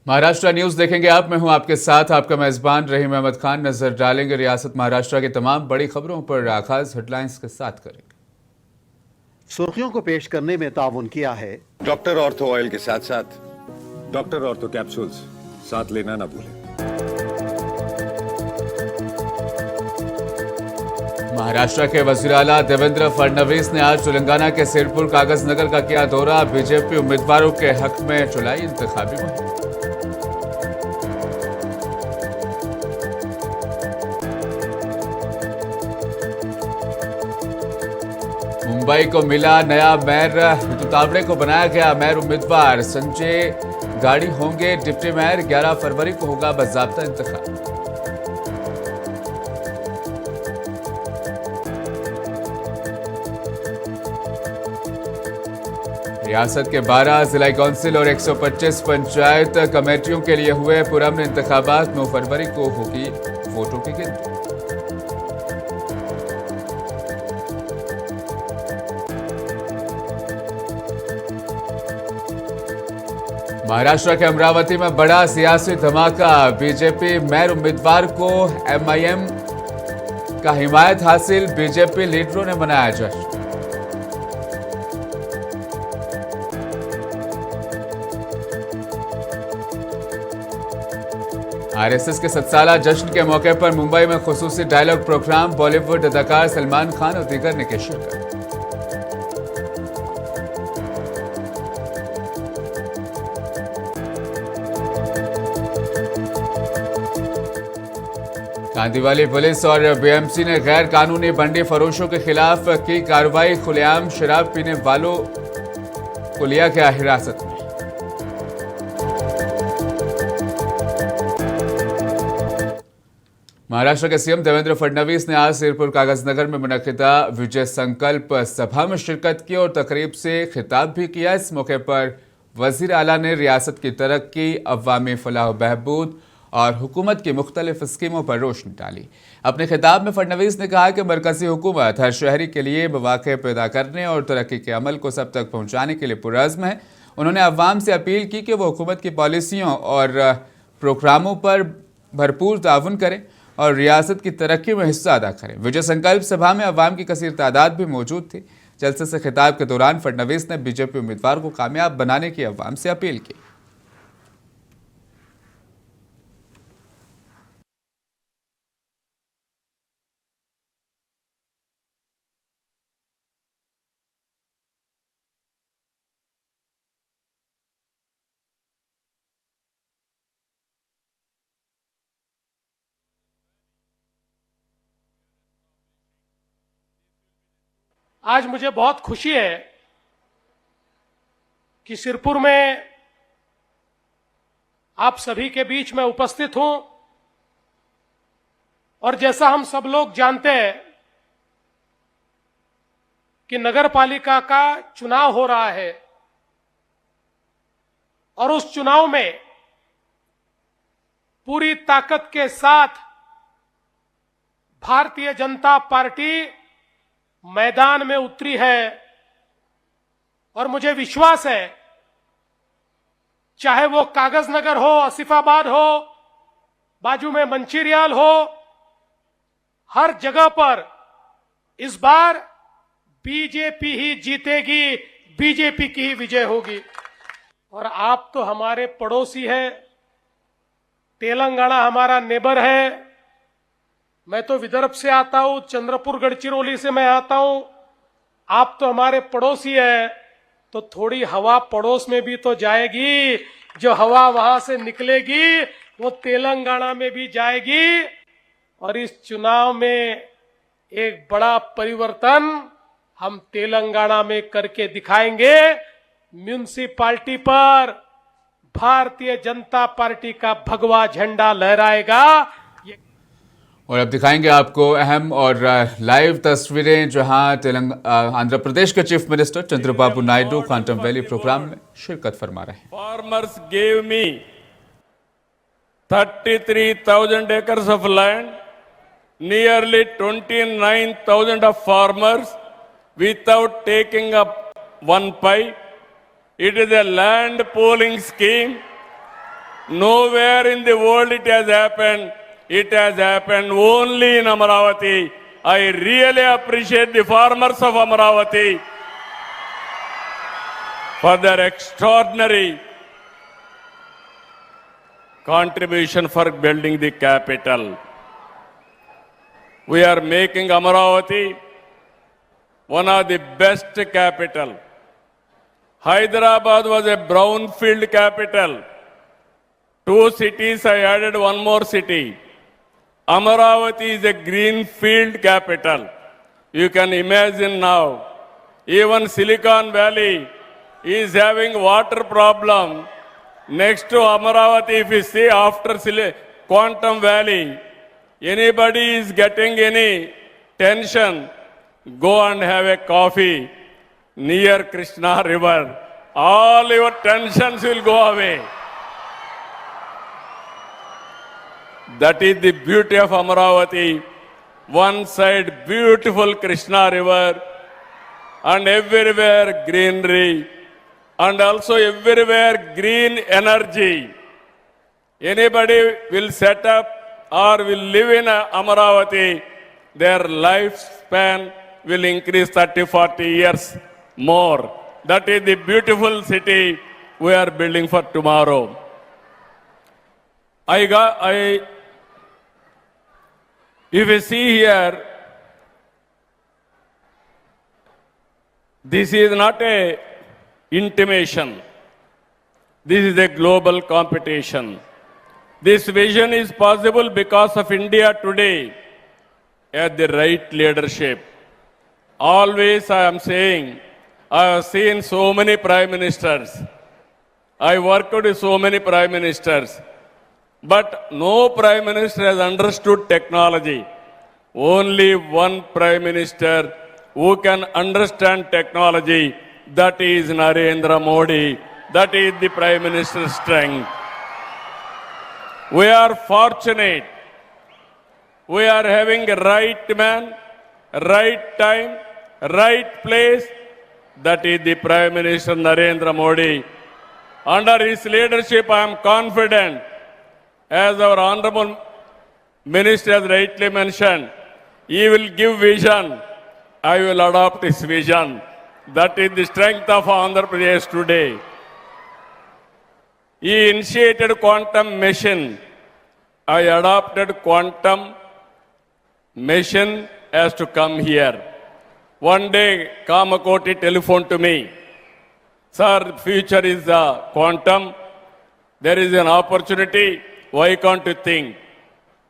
Maharashtra news देखेंगे आप। मैं हूं आपके साथ आपका मेजबान रहीम अहमद खान। नजर डालेंगे रियासत महाराष्ट्र की तमाम बड़ी खबरों पर। खास हेडलाइंस के साथ करेंगे। सुर्खियों को पेश करने में ताउन किया है डॉक्टर ऑर्थो ऑयल के साथ साथ डॉक्टर ऑर्थो कैप्सूल्स साथ लेना ना भूलें। महाराष्ट्र के वजीर आला देवेंद्र फडणवीस ने आज तेलंगाना के सिरपुर कागज नगर का किया दौरा। बीजेपी उम्मीदवारों के हक में चलाई इंतखाबी मुहिम। मुंबई को मिला नया मेयर। ऋतु तावड़े को बनाया गया मेयर उम्मीदवार। संजय गाड़ी होंगे डिप्टी मेयर। 11 फरवरी को होगा बाकायदा इंतखाब। रियासत के 12 जिला काउंसिल और 125 पंचायत कमेटियों के लिए हुए पुरअमन इंतखाबात। 9 फरवरी को होगी वोटों की गिनती। महाराष्ट्र के अमरावती में बड़ा सियासी धमाका। बीजेपी मेयर उम्मीदवार को एमआईएम का हिमायत हासिल। बीजेपी लीडरों ने मनाया जश्न। आरएसएस के 7 साला जश्न के मौके पर मुंबई में खुसूसी डायलॉग प्रोग्राम। बॉलीवुड अदाकार सलमान खान और दीगर ने की शिरकत। कांदीवाली पुलिस और बीएमसी ने गैर कानूनी बंडी फरोशों के खिलाफ की कार्रवाई। खुलेआम शराब पीने वालों को लिया गया हिरासत में। महाराष्ट्र के सीएम देवेंद्र फडणवीस ने आज सिरपुर कागजनगर में मुनक्किदा विजय संकल्प सभा में शिरकत की और तकरीब से खिताब भी किया। इस मौके पर वजीर आला ने रियासत की तरक्की, अवामी फलाह बहबूद और हुकूमत की मुख्तलिफ स्कीमों पर रोशनी डाली। अपने खिताब में फडणवीस ने कहा कि मरकजी हुकूमत हर शहरी के लिए मौके पैदा करने और तरक्की के अमल को सब तक पहुंचाने के लिए पुरअज़्म है। उन्होंने अवाम से अपील की कि वो हुकूमत की पॉलिसियों और प्रोग्रामों पर भरपूर ताउन करें और रियासत की तरक्की में हिस्सा अदा करें। विजय संकल्प सभा में अवाम की कसीर तादाद भी मौजूद थी। जलसे से खिताब के दौरान फडणवीस ने बीजेपी उम्मीदवार को कामयाब बनाने की अवाम से अपील की। आज मुझे बहुत खुशी है कि सिरपुर में आप सभी के बीच में उपस्थित हूं और जैसा हम सब लोग जानते हैं कि नगर पालिका का चुनाव हो रहा है और उस चुनाव में पूरी ताकत के साथ भारतीय जनता पार्टी मैदान में उतरी है और मुझे विश्वास है चाहे वो कागजनगर हो, आसिफाबाद हो, बाजू में मंचिरियाल हो, हर जगह पर इस बार बीजेपी ही जीतेगी, बीजेपी की ही विजय होगी। और आप तो हमारे पड़ोसी हैं, तेलंगाना हमारा नेबर है। मैं तो विदर्भ से आता हूं, चंद्रपुर गढ़चिरौली से मैं आता हूं। आप तो हमारे पड़ोसी हैं, तो थोड़ी हवा पड़ोस में भी तो जाएगी। जो हवा वहां से निकलेगी वो तेलंगाना में भी जाएगी और इस चुनाव में एक बड़ा परिवर्तन हम तेलंगाना में करके दिखाएंगे। म्युनिसिपैलिटी पर भारतीय जनता पार्टी का भगवा झंडा लहराएगा। और अब दिखाएंगे आपको अहम और लाइव तस्वीरें जहां आंध्र प्रदेश के chief minister Chandrababu Naidu quantum valley program में शिरकत फरमा रहे हैं। Farmers gave me 33,000 acres of land, nearly 29,000 of farmers without taking up one pie. It is a land pooling scheme. Nowhere in the world it has happened. It has happened only in Amaravati. I really appreciate the farmers of Amaravati for their extraordinary contribution for building the capital. We are making Amaravati one of the best capital. Hyderabad was a brownfield capital. 2 cities, I added one more city. Amaravati is a greenfield capital. You can imagine now, even Silicon Valley is having water problem. Next to Amaravati, if you see after Quantum Valley, anybody is getting any tension, go and have a coffee near Krishna River. All your tensions will go away. That is the beauty of Amaravati. One side beautiful Krishna River and everywhere greenery and also everywhere green energy. Anybody will set up or will live in Amaravati, their lifespan will increase 30-40 years more. That is the beautiful city we are building for tomorrow. If you see here, this is not a intimation. This is a global competition. This vision is possible because of India today at the right leadership. Always I am saying, I have seen so many prime ministers. I worked with so many prime ministers. But no prime minister has understood technology. Only one prime minister who can understand technology, that is Narendra Modi. That is the prime minister's strength. We are fortunate. We are having a right man, right time, right place. That is the Prime Minister Narendra Modi. Under his leadership, I am confident, as our Honorable Minister has rightly mentioned, he will give vision. I will adopt his vision. That is the strength of Andhra Pradesh today. He initiated quantum machine. I adopted quantum machine as to come here. One day, Kamakoti telephoned to me. Sir, future is quantum. There is an opportunity. Why can't you think?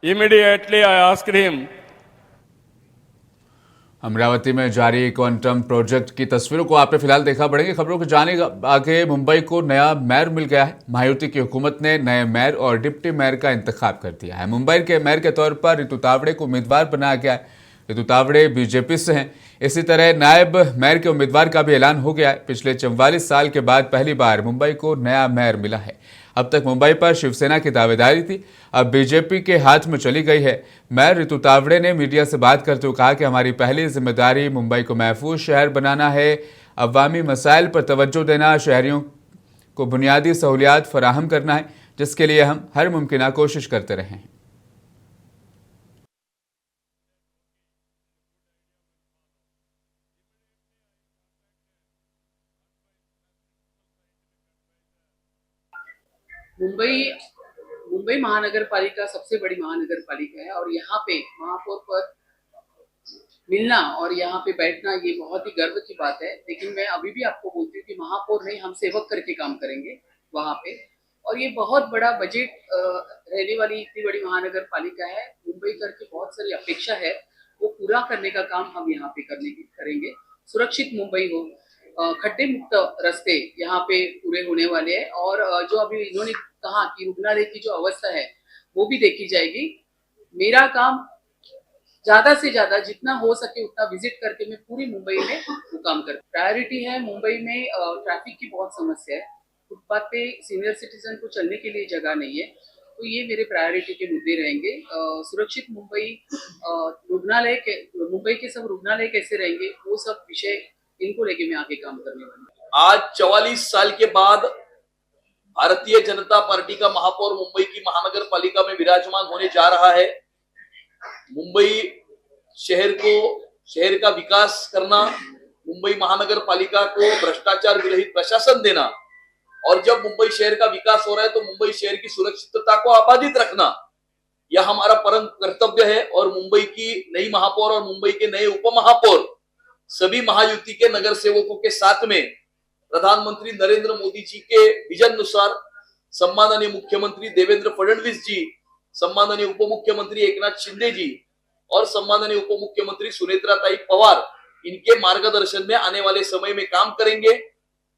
Immediately I asked him. Amravati में जारी quantum project की तस्वीरों को आपने फिलहाल देखा। बढ़ेंगे खबरों को जाने आगे। मुंबई को नया मेयर मिल गया है। महायुति की हुकूमत ने नए मेयर और डिप्टी मेयर का इंतखाब कर दिया है। मुंबई के मेयर के तौर पर रितु तावड़े को उम्मीदवार बनाया गया है। रितु तावड़े बीजेपी से हैं। इसी तरह नायब मेयर के उम्मीदवार का भी ऐलान हो गया है। पिछले 44 साल के बाद पहली बार मुंबई को नया मेयर मिला है। अब तक मुंबई पर शिवसेना की दावेदारी थी, अब बीजेपी के हाथ में चली गई है। मेयर रितु तावड़े ने मीडिया से बात करते हुए कहा कि हमारी पहली जिम्मेदारी मुंबई को महफूज शहर बनाना है, अवामी मसाइल पर तवज्जो देना, शहरियों को बुनियादी सहूलियात फराहम करना है, जिसके लिए हम हर मुमकिन कोशिश करते रहे हैं। मुंबई महानगर पालिका सबसे बड़ी महानगर पालिका है और यहाँ पे महापौर पर मिलना और यहाँ पे बैठना ये बहुत ही गर्व की बात है। लेकिन मैं अभी भी आपको बोलती हूँ कि महापौर नहीं, हम सेवक करके काम करेंगे वहाँ पे। और ये बहुत बड़ा बजट रहने वाली इतनी बड़ी महानगर पालिका है। मुंबई कर की बहुत सारी अपेक्षा है, वो पूरा करने का काम हम यहाँ पे करेंगे। सुरक्षित मुंबई हो, खड्डे मुक्त रास्ते यहाँ पे पूरे होने वाले हैं और जो अभी इन्होंने कहा कि रुग्णालय की जो अवस्था है वो भी देखी जाएगी। मेरा काम ज्यादा से ज्यादा जितना हो सके उतना विजिट करके मैं पूरी मुंबई में वो काम कर। प्रायोरिटी है मुंबई में ट्रैफिक की बहुत समस्या है। फुटपाथ पे सीनियर सिटीजन को चलने के लिए जगह नहीं है, तो ये मेरे प्रायोरिटी के मुद्दे रहेंगे। सुरक्षित मुंबई, मुंबई के सब रुग्णालय कैसे रहेंगे, वो सब विषय इनको लेके मैं आगे काम करने वाली हूँ। आज 44 साल के बाद भारतीय जनता पार्टी का महापौर मुंबई की महानगर पालिका में विराजमान होने जा रहा है। मुंबई शहर का विकास करना, मुंबई महानगर पालिका को भ्रष्टाचार विरहित प्रशासन देना, और जब मुंबई शहर का विकास हो रहा है तो मुंबई शहर की सुरक्षितता को आबादित रखना, यह हमारा परम कर्तव्य है। और मुंबई की नई महापौर और मुंबई के नए उप महापौर सभी महायुति के नगर सेवकों के साथ में प्रधानमंत्री नरेंद्र मोदी जी के विजन अनुसार सम्माननीय मुख्यमंत्री देवेंद्र फडणवीस जी, सम्माननीय उप मुख्यमंत्री एकनाथ शिंदे जी और सम्माननीय उप मुख्यमंत्री सुनेत्राताई पवार, इनके मार्गदर्शन में आने वाले समय में काम करेंगे।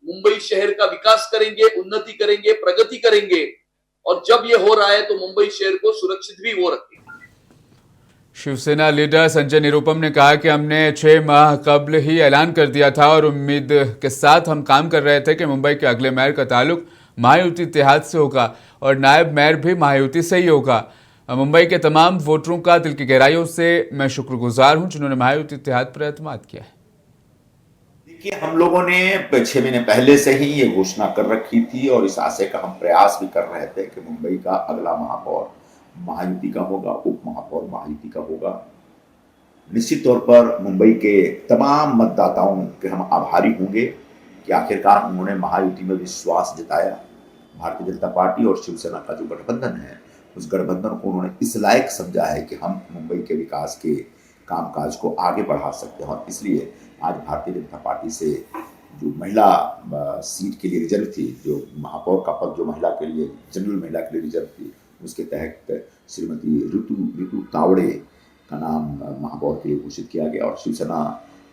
मुंबई शहर का विकास करेंगे, उन्नति करेंगे, प्रगति करेंगे, और जब ये हो रहा है तो मुंबई शहर को सुरक्षित भी वो रखेंगे। शिवसेना लीडर संजय निरुपम ने कहा कि हमने 6 माह कबल ही ऐलान कर दिया था और उम्मीद के साथ हम काम कर रहे थे कि मुंबई के अगले मेयर का ताल्लुक महायुति इत्तेहाद से होगा और नायब मेयर भी महायुति से ही होगा। मुंबई के तमाम वोटरों का दिल की गहराइयों से मैं शुक्रगुजार हूं जिन्होंने महायुति इत्तेहाद पर एतमाद किया है। देखिए, हम लोगों ने 6 महीने पहले से ही ये घोषणा कर रखी थी और इस आशय का हम प्रयास भी कर रहे थे कि मुंबई का अगला महापौर महायुति का होगा, उप महापौर महायुति का होगा। निश्चित तौर पर मुंबई के तमाम मतदाताओं के हम आभारी होंगे कि आखिरकार उन्होंने महायुति में विश्वास जताया। भारतीय जनता पार्टी और शिवसेना का जो गठबंधन है, उस गठबंधन को उन्होंने इस लायक समझा है कि हम मुंबई के विकास के कामकाज को आगे बढ़ा सकते हैं। और इसलिए आज भारतीय जनता पार्टी से जो महिला सीट के लिए रिजर्व थी, जो महापौर का पद जो महिला के लिए, जनरल महिला के लिए रिजर्व थी, उसके तहत श्रीमती ऋतु तावड़े का नाम महापौर के लिए घोषित किया गया। और शिवसेना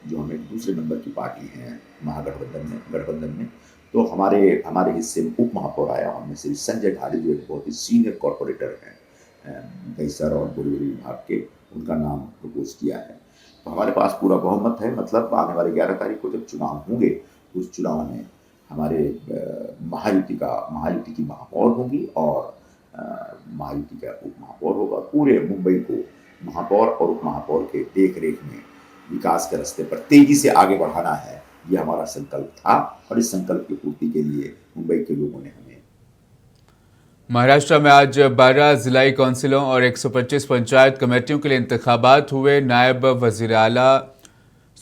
जो हमें दूसरे नंबर की पार्टी है गठबंधन में, तो हमारे हिस्से में उप महापौर आया। हमने श्री संजय ढाली जो एक बहुत ही सीनियर कॉर्पोरेटर हैं दहिसर और बोरीवली विभाग के, उनका नाम प्रपोज किया है। तो हमारे पास पूरा बहुमत है। मतलब आने वाले 11 तारीख को जब चुनाव होंगे, उस चुनाव में हमारे महायुति की महापौर होंगी और महायुति का उप महापौर होगा। पूरे मुंबई को महापौर और उप महापौर के देख रेख में विकास के रास्ते पर तेजी से आगे बढ़ाना है, ये हमारा संकल्प था। और इस संकल्प की पूर्ति के लिए मुंबई के लोगों ने हमें। महाराष्ट्र में आज 12 जिलाई काउंसिलों और 125 पंचायत कमेटियों के लिए इंतखाबात हुए। नायब वजीर आला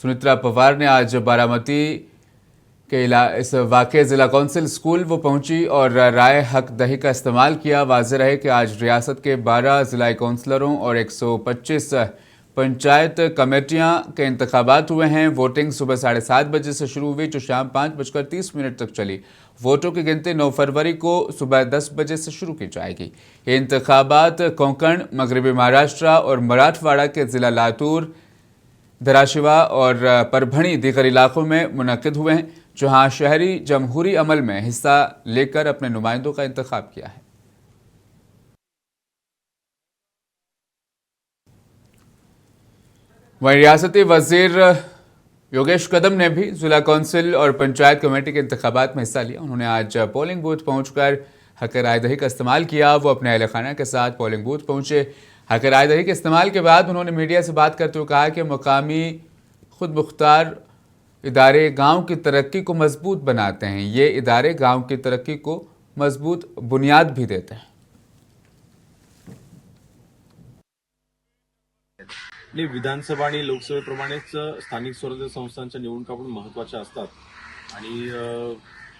सुनेत्रा पवार ने आज बारामती के इस वाक़े ज़िला काउंसिल स्कूल वो पहुंची और राय हक दही का इस्तेमाल किया। वाज़ेह रहे कि आज रियासत के 12 ज़िला काउंसलरों और 125 पंचायत कमेटियां के इंतखाबात हुए हैं। वोटिंग सुबह 7:30 बजे से शुरू हुई जो शाम 5:30 तक चली। वोटों की गिनती 9 फरवरी को सुबह 10 बजे से शुरू की जाएगी। ये इंतखाबात कोंकण, मगरबी महाराष्ट्र और मराठवाड़ा के ज़िला लातूर, धाराशिवा और परभणी दीगर इलाकों में मुनक्किद हुए हैं, जहां शहरी जमहूरी अमल में हिस्सा लेकर अपने नुमाइंदों का इंतखाब किया है। वहीं रियासती वजीर योगेश कदम ने भी जिला काउंसिल और पंचायत कमेटी के इंतखाबात में हिस्सा लिया। उन्होंने आज पोलिंग बूथ पहुंचकर हक राय दही का इस्तेमाल किया। वो अपने अहल खाना के साथ पोलिंग बूथ पहुंचे। हक राय दही के इस्तेमाल के बाद उन्होंने मीडिया से बात करते हुए कहा कि मकामी खुद मुख्तार इदारे गांव की तरक्की को मजबूत बनाते हैं। ये इदारे गांव की तरक्की को मजबूत बुनियाद भी देते हैं। विधानसभा आणि लोकसभेप्रमाणेच स्थानिक स्वराज्य संस्थांच्या निवडणुका पण महत्त्वाच्या असतात आणि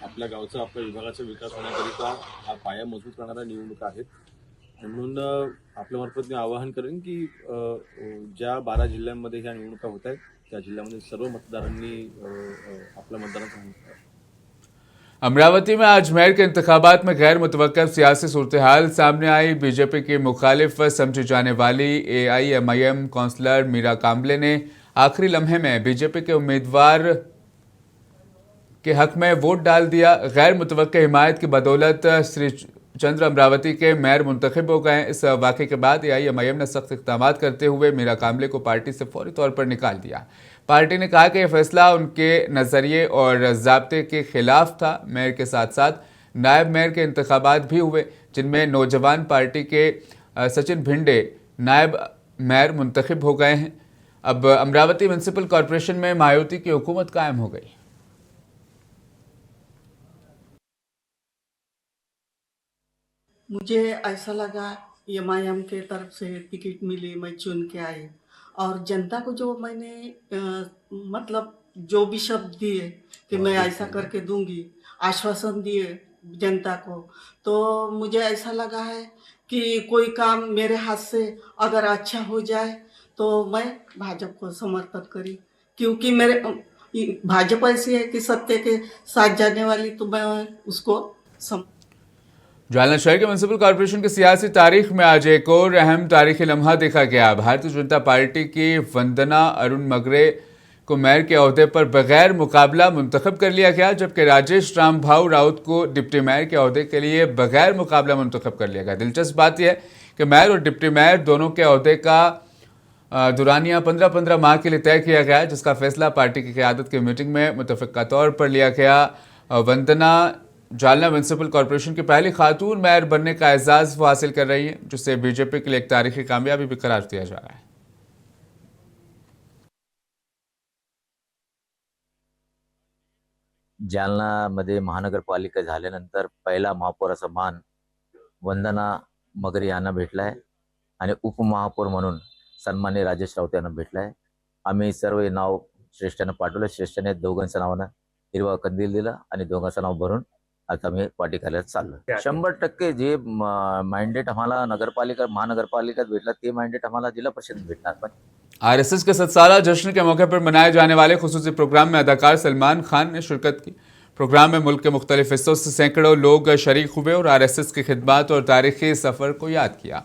आपल्या गावचा, आपल्या विभागाचा विकास होण्याकरिता हा पाया मजबूत करणाऱ्या निवडणुका आहेत. म्हणून आपल्यामार्फत मी आवाहन करेन की ज्या 12 जिल्ह्यांमध्ये ह्या निवडणुका होत आहेत त्या जिल्ह्यामध्ये सर्व मतदारांनी आपल्या मतदानाचा। अमरावती में आज मेयर के इंतखाबात में गैर मुतवक्किफ सियासी सूरत हाल सामने आई। बीजेपी की मुखालिफ समझी जाने वाली AIMIM काउंसलर मीरा काम्बले ने आखिरी लम्हे में बीजेपी के उम्मीदवार के हक में वोट डाल दिया। गैर मुतवक्किफ हिमायत की बदौलत श्री चंद्र अमरावती के मेयर मुंतखब हो गए। इस वाक़े के बाद AIMIM ने सख्त इक़दाम करते हुए मीरा काम्बले को पार्टी से फौरी तौर पर निकाल दिया। पार्टी ने कहा कि यह फैसला उनके नज़रिए और ज़ाब्ते के खिलाफ था। मेयर के साथ साथ नायब मेयर के इंतखाबात भी हुए। जिनमें नौजवान पार्टी के सचिन भिंडे नायब मेयर मुंतखब हो गए हैं। अब अमरावती म्युनिसिपल कॉरपोरेशन में मायावती की हुकूमत कायम हो गई। मुझे ऐसा लगा एमआईएम के तरफ से टिकट मिली, मैं चुन के आई और जनता को जो मैंने मतलब जो भी शब्द दिए कि मैं ऐसा करके दूंगी, आश्वासन दिए जनता को, तो मुझे ऐसा लगा है कि कोई काम मेरे हाथ से अगर अच्छा हो जाए तो मैं भाजपा को समर्थन करी, क्योंकि मेरे भाजपा ऐसी है कि सत्य के साथ जाने वाली, तो मैं उसको जालना शहर के म्युनिसिपल कॉरपोरेशन की सियासी तारीख में आज एक और अहम तारीखी लम्हा देखा गया। भारतीय जनता पार्टी की वंदना अरुण मगरे को मेयर के ओहदे पर बगैर मुकाबला मुंतखब कर लिया गया, जबकि राजेश रामभाऊ राउत को डिप्टी मेयर के ओहदे के लिए बगैर मुकाबला मुंतखब कर लिया गया। दिलचस्प बात यह है कि मेयर और डिप्टी मेयर दोनों के ओहदे का दुरानिया 15-15 माह के लिए तय किया गया, जिसका फैसला पार्टी की क़यादत की मीटिंग में मुतफ़िक़ा तौर पर लिया गया। वंदना जालना म्युनिसिपल कॉरपोरेशन की पहली खातून मेयर बनने का एजाज़ वो हासिल कर रही हैं, जिससे बीजेपी के लिए एक तारीखी कामयाबी भी करार दिया जा रहा है। जालनामध्ये महानगरपालिका झाल्यानंतर पहिला महापौराचा मान वंदना मगरे यांना भेटला आहे आणि उपमहापौर म्हणून सन्माननीय राजेश राऊत यांना भेटला आहे। आम्ही सर्व नाव श्रेष्ठांना पाठवलं, श्रेष्ठाने दोघांच्या नावानं हिरवा कंदील दिला आणि दोघांचं नाव भरून आता आम्ही पार्टी कार्यालयात चाललो। 100% जे मॅन्डेट आम्हाला नगरपालिका महानगरपालिकात भेटला ते मॅन्डेट आम्हाला जिला परिषद भेटणार। पण आरएसएस के 7 साला जश्न के मौके पर मनाए जाने वाले खुसूसी प्रोग्राम में अदाकार सलमान खान ने शिरकत की। प्रोग्राम में मुल्क के मुख्तलिफ हिस्सों से सैकड़ों लोग शरीक हुए और आरएसएस की खिदमत और तारीखी सफ़र को याद किया।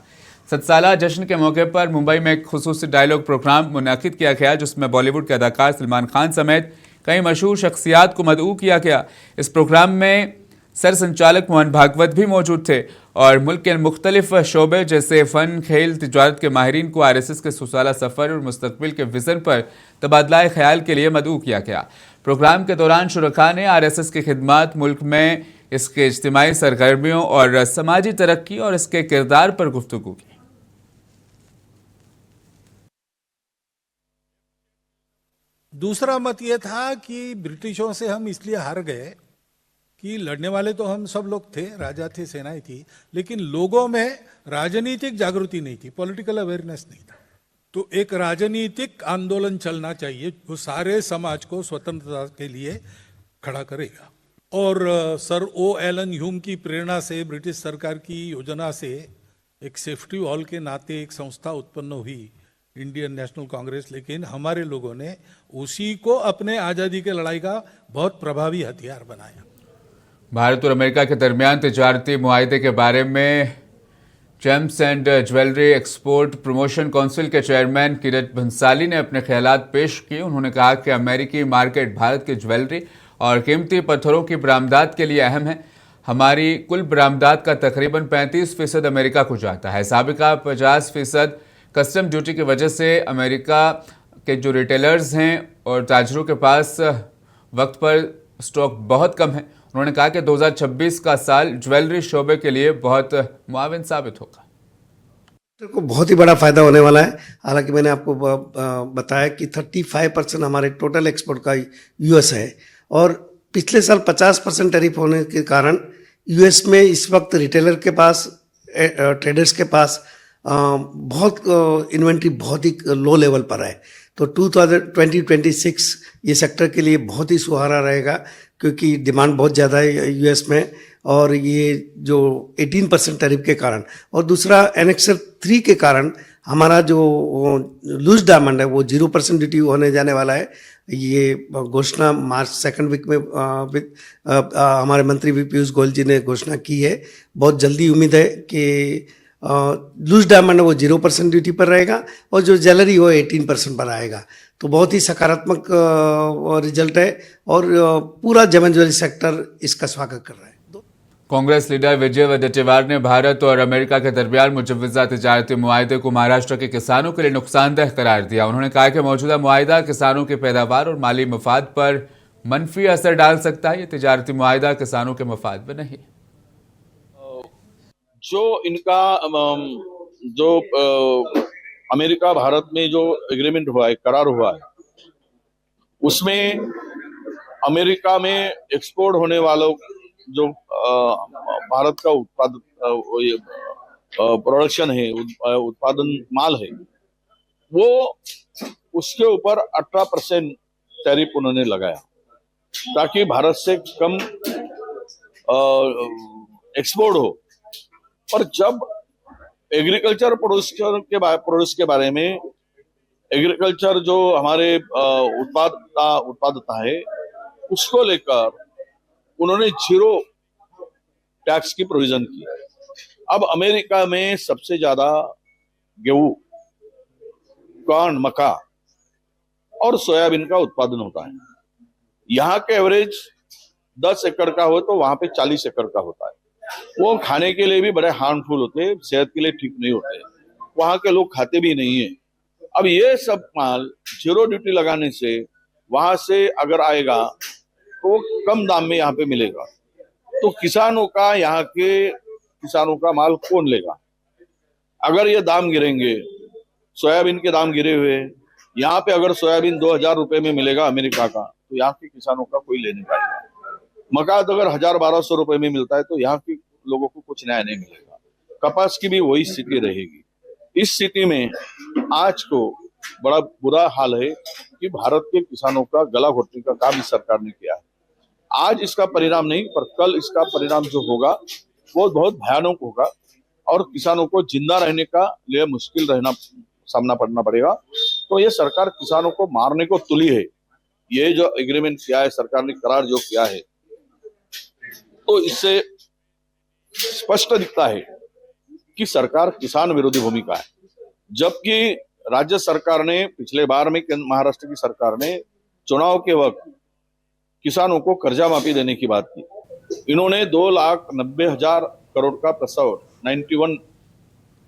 7 साला जश्न के मौके पर मुंबई में एक खुसूसी डायलॉग प्रोग्राम मुनाकिद किया गया, जिसमें बॉलीवुड के अदाकार सलमान खान समेत कई मशहूर शख्सियात को मदऊ किया गया। इस प्रोग्राम में सर संचालक मोहन भागवत भी मौजूद थे और मुल्क के मुख्तलिफ शोबे जैसे फ़न, खेल, तिजारत के माहिरीन को आरएसएस के 100 साला सफ़र और मुस्तकबिल के विज़न पर तबादला ख्याल के लिए मदऊ किया गया। प्रोग्राम के दौरान शुरका ने आरएसएस की खिदमत, मुल्क में इसके इज्तिमाई सरगर्मियों और समाजी तरक्की और इसके किरदार पर गुफ्तगू की। दूसरा मत ये था कि ब्रिटिशों से हम इसलिए हार गए कि लड़ने वाले तो हम सब लोग थे, राजा थे, सेनाएं थी, लेकिन लोगों में राजनीतिक जागृति नहीं थी, पॉलिटिकल अवेयरनेस नहीं था। तो एक राजनीतिक आंदोलन चलना चाहिए जो सारे समाज को स्वतंत्रता के लिए खड़ा करेगा। और सर ओ एलन ह्यूम की प्रेरणा से, ब्रिटिश सरकार की योजना से एक सेफ्टी वॉल के नाते एक संस्था उत्पन्न हुई, इंडियन नेशनल कांग्रेस। लेकिन हमारे लोगों ने उसी को अपने आज़ादी के लड़ाई का बहुत प्रभावी हथियार बनाया। भारत और अमेरिका के दरमियान तिजारती मुआहदे के बारे में James and jewellery export promotion council के चेयरमैन किरत भंसाली ने अपने ख्यालात पेश किए। उन्होंने कहा कि अमेरिकी मार्केट भारत की ज्वेलरी और कीमती पत्थरों की बरामदात के लिए अहम है। हमारी कुल बरामदात का तकरीबन 35% अमेरिका को जाता है। साबिका 50% कस्टम ड्यूटी की वजह से अमेरिका के जो रिटेलर्स हैं और ताजरों के पास वक्त पर स्टॉक बहुत कम है। उन्होंने कहा कि 2026 का साल ज्वेलरी शोबे के लिए बहुत मुआविन साबित होगा। को बहुत ही बड़ा फायदा होने वाला है। हालांकि मैंने आपको बताया कि 35% हमारे टोटल एक्सपोर्ट का यूएस है और पिछले साल 50% टैरिफ होने के कारण यूएस में इस वक्त रिटेलर के पास, ट्रेडर्स के पास बहुत इन्वेंट्री बहुत ही लो लेवल पर है। तो 2026 ये सेक्टर के लिए बहुत ही सुहारा रहेगा, क्योंकि डिमांड बहुत ज़्यादा है यूएस में और ये जो 18% टैरिफ के कारण और दूसरा एनेक्सर 3 के कारण हमारा जो लूज डायमंड है वो 0% ड्यूटी होने जाने वाला है। ये घोषणा मार्च 2nd वीक में हमारे मंत्री पीयूष गोयल जी ने घोषणा की है। बहुत जल्दी उम्मीद है कि लूज डायमंड है वो 0% ड्यूटी पर रहेगा और जो ज्वेलरी वो 18% पर आएगा। तो बहुत ही सकारात्मक रिजल्ट है और पूरा जेम ज्वेलरी सेक्टर इसका स्वागत कर रहा है। कांग्रेस लीडर विजय वडेट्टीवार ने भारत और अमेरिका के दरमियान मुजव्वजा तिजारती मुआहदे को महाराष्ट्र के किसानों के लिए नुकसानदेह करार दिया। उन्होंने कहा कि मौजूदा मुआहदा किसानों की पैदावार और माली मफाद पर मनफी असर डाल सकता है। ये तिजारती मुआहदा किसानों के मफाद में नहीं। जो इनका जो अमेरिका भारत में जो एग्रीमेंट हुआ है, करार हुआ है, उसमें अमेरिका में एक्सपोर्ट होने वालों जो भारत का प्रोडक्शन है, उत्पादन माल है, वो उसके ऊपर 18% टैरिफ उन्होंने लगाया ताकि भारत से कम एक्सपोर्ट हो। पर जब एग्रीकल्चर प्रोड्यूस के बारे में, एग्रीकल्चर जो हमारे उत्पादकता है, उसको लेकर उन्होंने 0 टैक्स की प्रोविजन की। अब अमेरिका में सबसे ज्यादा गेहूं, कॉर्न, मक्का और सोयाबीन का उत्पादन होता है। यहाँ के एवरेज 10 एकड़ का हो तो वहां पे 40 एकड़ का होता है। वो खाने के लिए भी बड़े हार्मफुल होते हैं, सेहत के लिए ठीक नहीं होते, वहां के लोग खाते भी नहीं है। अब ये सब माल 0 ड्यूटी लगाने से वहां से अगर आएगा तो कम दाम में यहाँ पे मिलेगा, तो किसानों का, यहाँ के किसानों का माल कौन लेगा? अगर ये दाम गिरेंगे, सोयाबीन के दाम गिरे हुए, यहाँ पे अगर सोयाबीन 2000 रुपए में मिलेगा अमेरिका का, तो यहाँ के किसानों का कोई ले नहीं पाएगा। मक्का अगर 1000-1200 रुपए में मिलता है तो यहाँ के लोगों को कुछ न्याय नहीं मिलेगा। कपास की भी वही स्थिति रहेगी। इस स्थिति में आज को बड़ा बुरा हाल है कि भारत के किसानों का गला घोटने का काम इस सरकार ने किया है। आज इसका परिणाम नहीं, पर कल इसका परिणाम जो होगा वो बहुत भयानक होगा और किसानों को जिंदा रहने का लिए मुश्किल सामना पड़ना पड़ेगा। तो ये सरकार किसानों को मारने को तुली है। ये जो एग्रीमेंट किया है सरकार ने, करार जो किया है, तो इससे स्पष्ट दिखता है कि सरकार किसान विरोधी भूमिका है। जबकि राज्य सरकार ने पिछले बार में, महाराष्ट्र की सरकार ने चुनाव के वक्त किसानों को कर्जा माफी देने की बात की। इन्होंने 2,90,000 करोड़ का प्रस्ताव, 91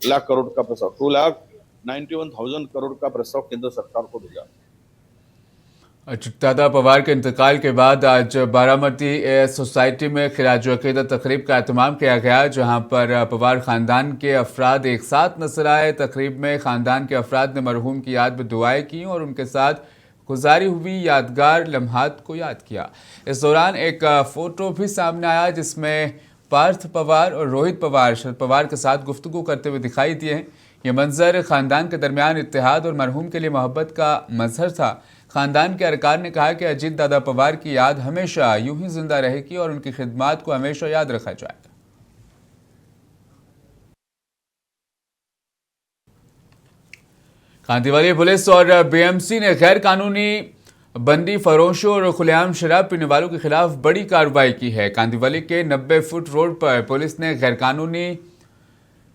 लाख करोड़ का प्रस्ताव, 2,91,000 करोड़ का प्रस्ताव केंद्र सरकार को भेजा। अजितदादा पवार के इंतकाल के बाद आज बारामती सोसाइटी में खिराज अकीदत तकरीब का एहतमाम किया गया, जहां पर पवार खानदान के अफराद एक साथ नजर आए। तकरीब में खानदान के अफराद ने मरहूम की याद में दुआएं की और उनके साथ गुजारी हुई यादगार लम्हात को याद किया। इस दौरान एक फोटो भी सामने आया जिसमें पार्थ पवार और रोहित पवार शरद पवार के साथ गुफ्तगू करते हुए दिखाई दिए हैं। ये मंजर खानदान के दरमियान इत्तेहाद और मरहूम के लिए मोहब्बत का मजहर था। खानदान के अरकान ने कहा कि अजीत दादा पवार की याद हमेशा यूं ही जिंदा रहेगी और उनकी खिदमत को हमेशा याद रखा जाएगा। कांदीवली पुलिस और बीएमसी ने गैर कानूनी बंदी फरोशों और खुलेआम शराब पीने वालों के खिलाफ बड़ी कार्रवाई की है। कांदीवली के 90 फुट रोड पर पुलिस ने गैर कानूनी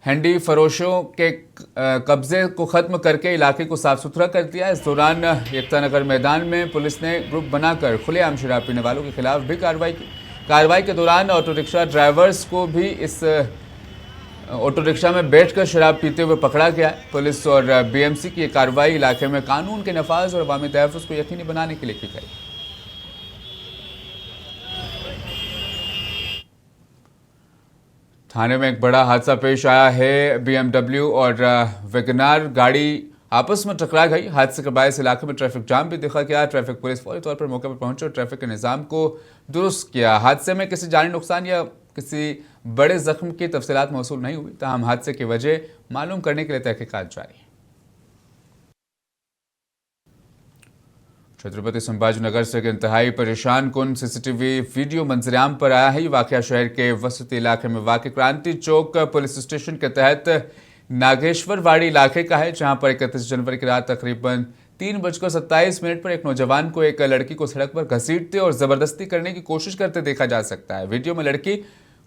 हैंडी फरोशों के कब्जे को खत्म करके इलाके को साफ सुथरा कर दिया। इस दौरान एकता नगर मैदान में पुलिस ने ग्रुप बनाकर खुलेआम शराब पीने वालों के खिलाफ भी कार्रवाई की। कार्रवाई के दौरान ऑटो रिक्शा ड्राइवर्स को भी इस ऑटो रिक्शा में बैठकर शराब पीते हुए पकड़ा गया। पुलिस और बीएमसी की कार्रवाई इलाके में कानून के नफाज और अवामी तहफ़्फ़ुज़ को यकीनी बनाने के लिए की गई। थाने में एक बड़ा हादसा पेश आया है। बीएमडब्ल्यू और वैगनार गाड़ी आपस में टकरा गई। हादसे के बायस इलाके में ट्रैफिक जाम भी देखा गया। ट्रैफिक पुलिस फौरी तौर पर मौके पर पहुंची और ट्रैफिक के निज़ाम को दुरुस्त किया। हादसे में किसी जानी नुकसान या किसी बड़े जख्म की तफसीलात मौसूल नहीं हुई, ताहम हादसे की वजह मालूम करने के लिए तहकीकात जारी है। छत्रपति संभाजीनगर से एक इंतहाई परेशान कुन सीसीटीवी वीडियो मंजरेआम पर आया है। ये वाकया शहर के वसती इलाके में वाक़ क्रांति चौक पुलिस स्टेशन के तहत नागेश्वरवाड़ी इलाके का है, जहां पर 31 जनवरी की रात तकरीबन 3:27 पर एक नौजवान को एक लड़की को सड़क पर घसीटते और जबरदस्ती करने की कोशिश करते देखा जा सकता है। वीडियो में लड़की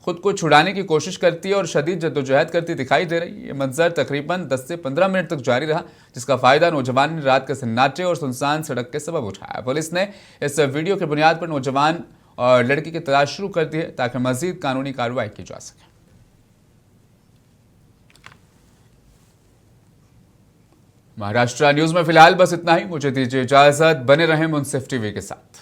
खुद को छुड़ाने की कोशिश करती है और शदीद जद्दोजहद करती दिखाई दे रही है। ये मंजर तकरीबन 10 से 15 मिनट तक जारी रहा, जिसका फायदा नौजवान ने रात के सन्नाटे और सुनसान सड़क के सबब उठाया। पुलिस ने इस वीडियो की बुनियाद पर नौजवान और लड़की की तलाश शुरू कर दी है ताकि मजीद कानूनी कार्रवाई की जा सके। महाराष्ट्र न्यूज में फिलहाल बस इतना ही। मुझे दीजिए इजाजत, बने रहें मुंसिफ टीवी के साथ।